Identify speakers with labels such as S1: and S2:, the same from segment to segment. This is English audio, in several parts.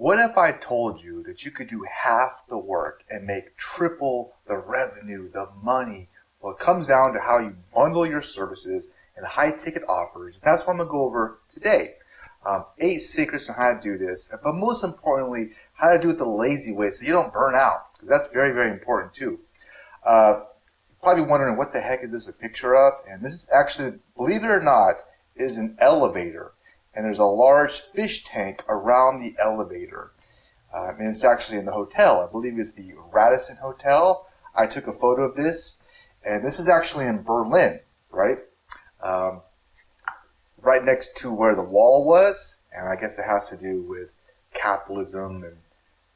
S1: What if I told you that you could do half the work and make triple the revenue, the money? Well, it comes down to how you bundle your services and high-ticket offers. That's what I'm going to go over today. 8 secrets on how to do this, but most importantly, how to do it the lazy way so you don't burn out. Because that's very, very important too. You're probably wondering, what the heck is this a picture of? And this is actually, believe it or not, is an elevator. And there's a large fish tank around the elevator. And it's actually in the hotel. I believe it's the Radisson Hotel. I took a photo of this. And this is actually in Berlin, right? Right next to where the wall was. And I guess it has to do with capitalism and,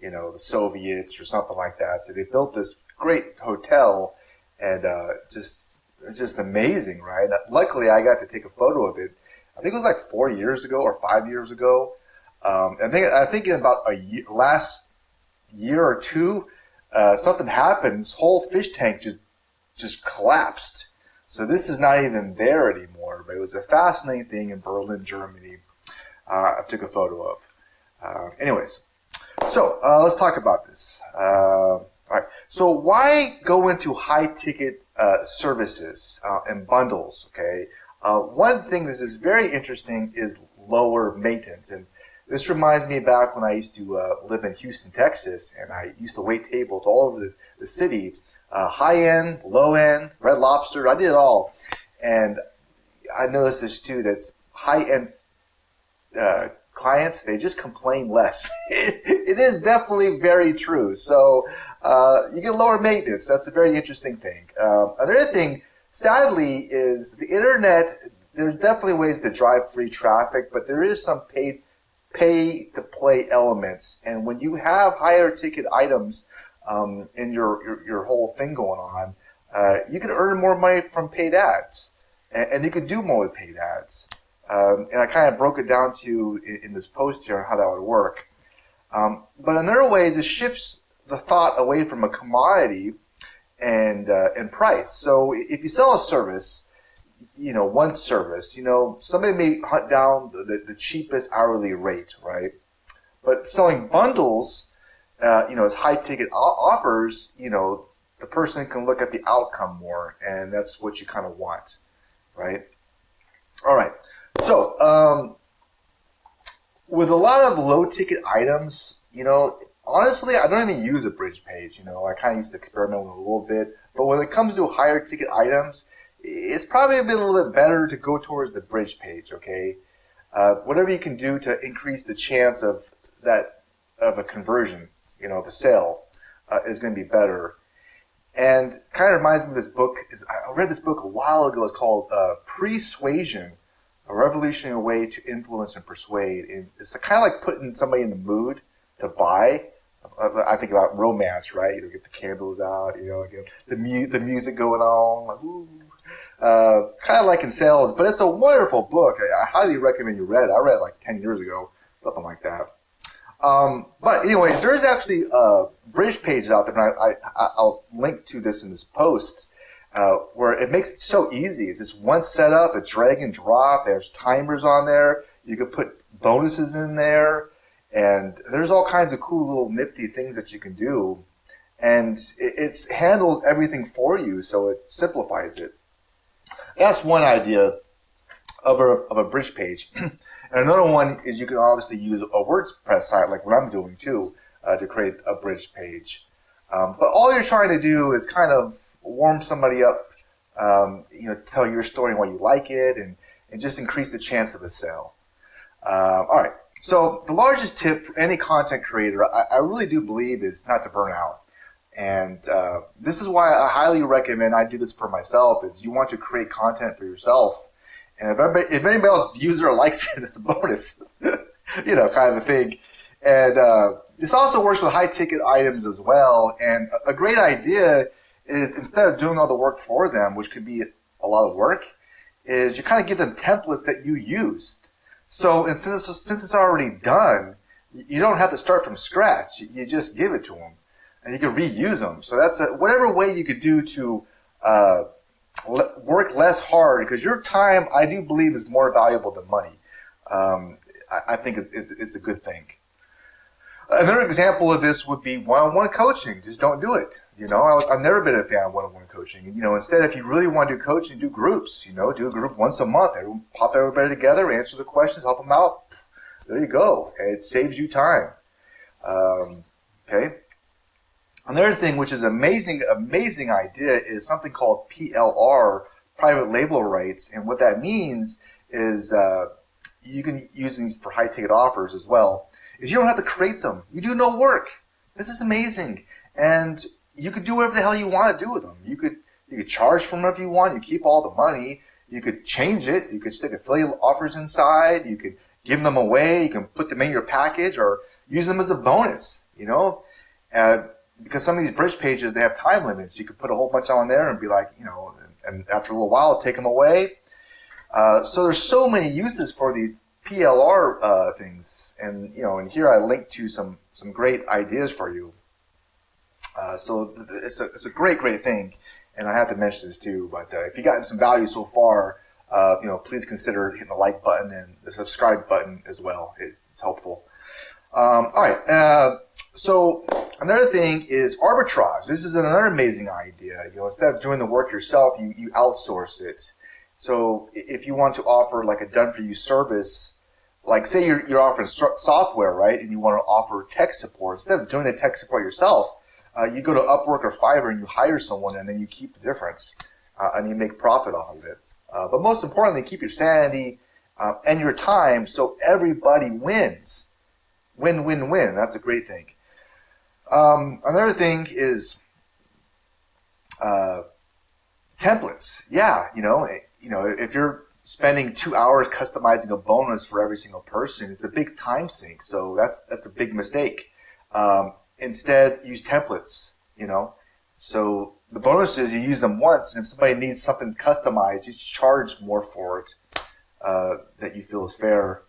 S1: you know, the Soviets or something like that. So they built this great hotel, and it's just amazing, right? Luckily, I got to take a photo of it. I think it was like 4 years ago or 5 years ago. I think in about last year or two, something happened. This whole fish tank just collapsed. So this is not even there anymore. But it was a fascinating thing in Berlin, Germany. I took a photo of. Anyways, so let's talk about this. All right. So why go into high-ticket services and bundles? Okay. One thing that is very interesting is lower maintenance, and this reminds me back when I used to live in Houston, Texas, and I used to wait tables all over the city, high-end, low-end, Red Lobster. I did it all, and I noticed this too. That high-end clients, they just complain less. It is definitely very true. So you get lower maintenance. That's a very interesting thing. Another thing, sadly, is the internet. There's definitely ways to drive free traffic, but there is some pay-to-play elements. And when you have higher ticket items in your whole thing going on, you can earn more money from paid ads, and you can do more with paid ads. And I kind of broke it down to you in this post here on how that would work. But another way is it shifts the thought away from a commodity and price. So if you sell a service, you know, one service, you know, somebody may hunt down the cheapest hourly rate, right? But selling bundles, you know, as high ticket offers, you know, the person can look at the outcome more, and that's what you kind of want, right? All right. So, with a lot of low-ticket items, you know, honestly, I don't even use a bridge page. You know, I kind of used to experiment with it a little bit. But when it comes to higher-ticket items, it's probably a little bit better to go towards the bridge page, okay? Whatever you can do to increase the chance of a conversion, you know, of a sale, is going to be better. And kind of reminds me of this book. I read this book a while ago. It's called Persuasion. A revolutionary way to influence and persuade. And it's kind of like putting somebody in the mood to buy. I think about romance, right? You know, get the candles out, you know, get the music going on. Like, ooh. Kind of like in sales, but it's a wonderful book. I highly recommend you read it. I read it like 10 years ago, something like that. But anyways, there's actually bridge pages out there, and I'll link to this in this post. Where it makes it so easy. It's just one setup, it's drag and drop. There's timers on there. You can put bonuses in there. And there's all kinds of cool little nifty things that you can do. And it handles everything for you, so it simplifies it. That's one idea of a bridge page. And another one is you can obviously use a WordPress site, like what I'm doing too, to create a bridge page. But all you're trying to do is kind of warm somebody up, you know, tell your story and why you like it, and just increase the chance of a sale. All right. So the largest tip for any content creator, I really do believe, is not to burn out. And this is why I highly recommend, I do this for myself, is you want to create content for yourself. And if anybody else views it or likes it, it's a bonus, you know, kind of a thing. And this also works with high-ticket items as well. And a great idea is, instead of doing all the work for them, which could be a lot of work, is you kind of give them templates that you used. So, and since it's already done, you don't have to start from scratch. You just give it to them, and you can reuse them. So that's whatever way you could do to work less hard, because your time, I do believe, is more valuable than money. I think it's a good thing. Another example of this would be one-on-one coaching. Just don't do it. I've never been a fan of one-on-one coaching. Instead, if you really want to do coaching, do groups. Do a group once a month. Pop everybody together, answer the questions, help them out. There you go. It saves you time. Okay. Another thing, which is amazing idea, is something called PLR, private label rights. And what that means is you can use these for high-ticket offers as well. Is you don't have to create them. You do no work. This is amazing. And you could do whatever the hell you want to do with them. You could charge for them if you want. You keep all the money. You could change it. You could stick affiliate offers inside. You could give them away. You can put them in your package or use them as a bonus, because some of these bridge pages, they have time limits. You could put a whole bunch on there and be like, and after a little while, take them away. So there's so many uses for these PLR things. And, and here I linked to some great ideas for you. So it's a great thing. And I have to mention this too, but if you've gotten some value so far, please consider hitting the like button and the subscribe button as well. It's helpful. All right. So another thing is arbitrage. This is another amazing idea. Instead of doing the work yourself, you outsource it. So if you want to offer like a done-for-you service, like say you're offering software, right, and you want to offer tech support, instead of doing the tech support yourself, you go to Upwork or Fiverr and you hire someone, and then you keep the difference, and you make profit off of it. But most importantly, keep your sanity and your time so everybody wins. Win, win, win. That's a great thing. Another thing is templates. Yeah, if you're spending 2 hours customizing a bonus for every single person, it's a big time sink. So that's a big mistake. Instead, use templates. So the bonus is you use them once, and if somebody needs something customized, you charge more for it that you feel is fair.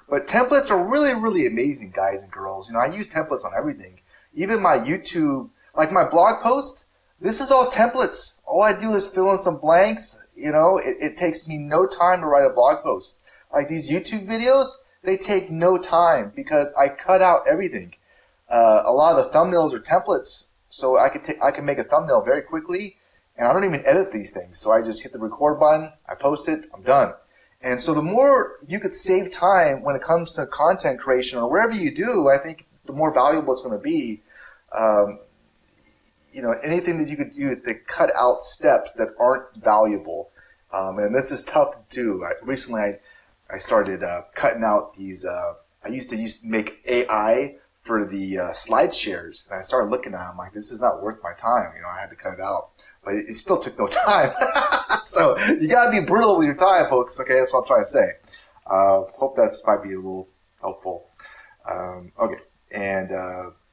S1: But templates are really, really amazing, guys and girls. I use templates on everything. Even my YouTube, like my blog post, this is all templates. All I do is fill in some blanks. It takes me no time to write a blog post. Like these YouTube videos, they take no time because I cut out everything. A lot of the thumbnails are templates, so I can make a thumbnail very quickly, and I don't even edit these things. So I just hit the record button, I post it, I'm done. And so the more you could save time when it comes to content creation or wherever you do, I think the more valuable it's going to be. Anything that you could do to cut out steps that aren't valuable. And this is tough to do. Recently I started cutting out these. I used to make AI for the slide shares, and I started looking at them like, this is not worth my time. I had to cut it out. But it still took no time. So you gotta be brutal with your time, folks. Okay, that's what I'm trying to say. Hope that might be a little helpful. Okay, and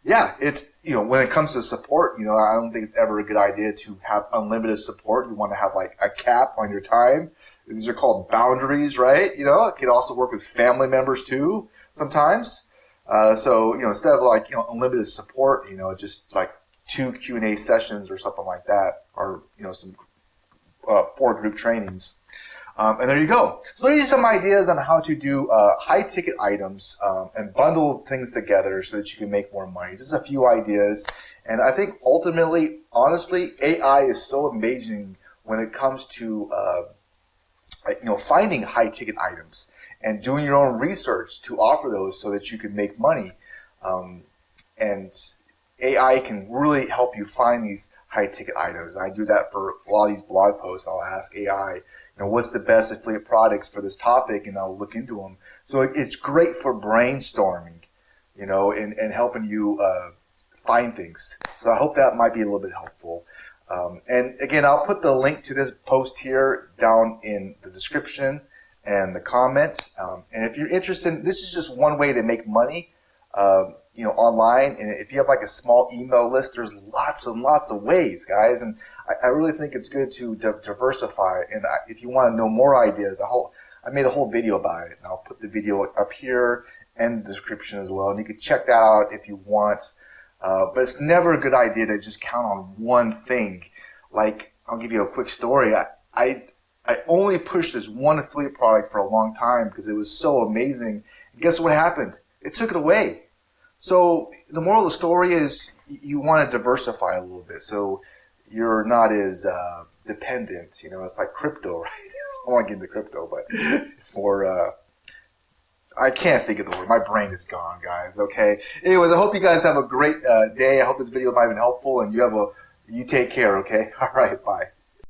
S1: yeah, it's when it comes to support, I don't think it's ever a good idea to have unlimited support. You want to have like a cap on your time. These are called boundaries, right? It can also work with family members too sometimes. So instead of like unlimited support, just like 2 Q&A sessions or something like that, or some 4 group trainings, and there you go. So these are some ideas on how to do high ticket items and bundle things together so that you can make more money. Just a few ideas, and I think ultimately, honestly, AI is so amazing when it comes to finding high ticket items and doing your own research to offer those so that you can make money, and AI can really help you find these high-ticket items. And I do that for a lot of these blog posts. I'll ask AI, what's the best affiliate products for this topic, and I'll look into them. So it's great for brainstorming, and helping you find things. So I hope that might be a little bit helpful. And again, I'll put the link to this post here down in the description and the comments. And if you're interested, this is just one way to make money. Online, and if you have like a small email list, there's lots and lots of ways, guys, and I really think it's good to diversify. And if you want to know more ideas, I made a whole video about it, and I'll put the video up here and the description as well, and you can check that out if you want. But it's never a good idea to just count on one thing. Like, I'll give you a quick story. I only pushed this one affiliate product for a long time because it was so amazing. And guess what happened? It took it away. So the moral of the story is you want to diversify a little bit, so you're not as dependent. You know, it's like crypto, right? I don't want to get into crypto, but it's more. I can't think of the word. My brain is gone, guys. Okay. Anyways, I hope you guys have a great day. I hope this video might have been helpful, and you take care. Okay. All right. Bye.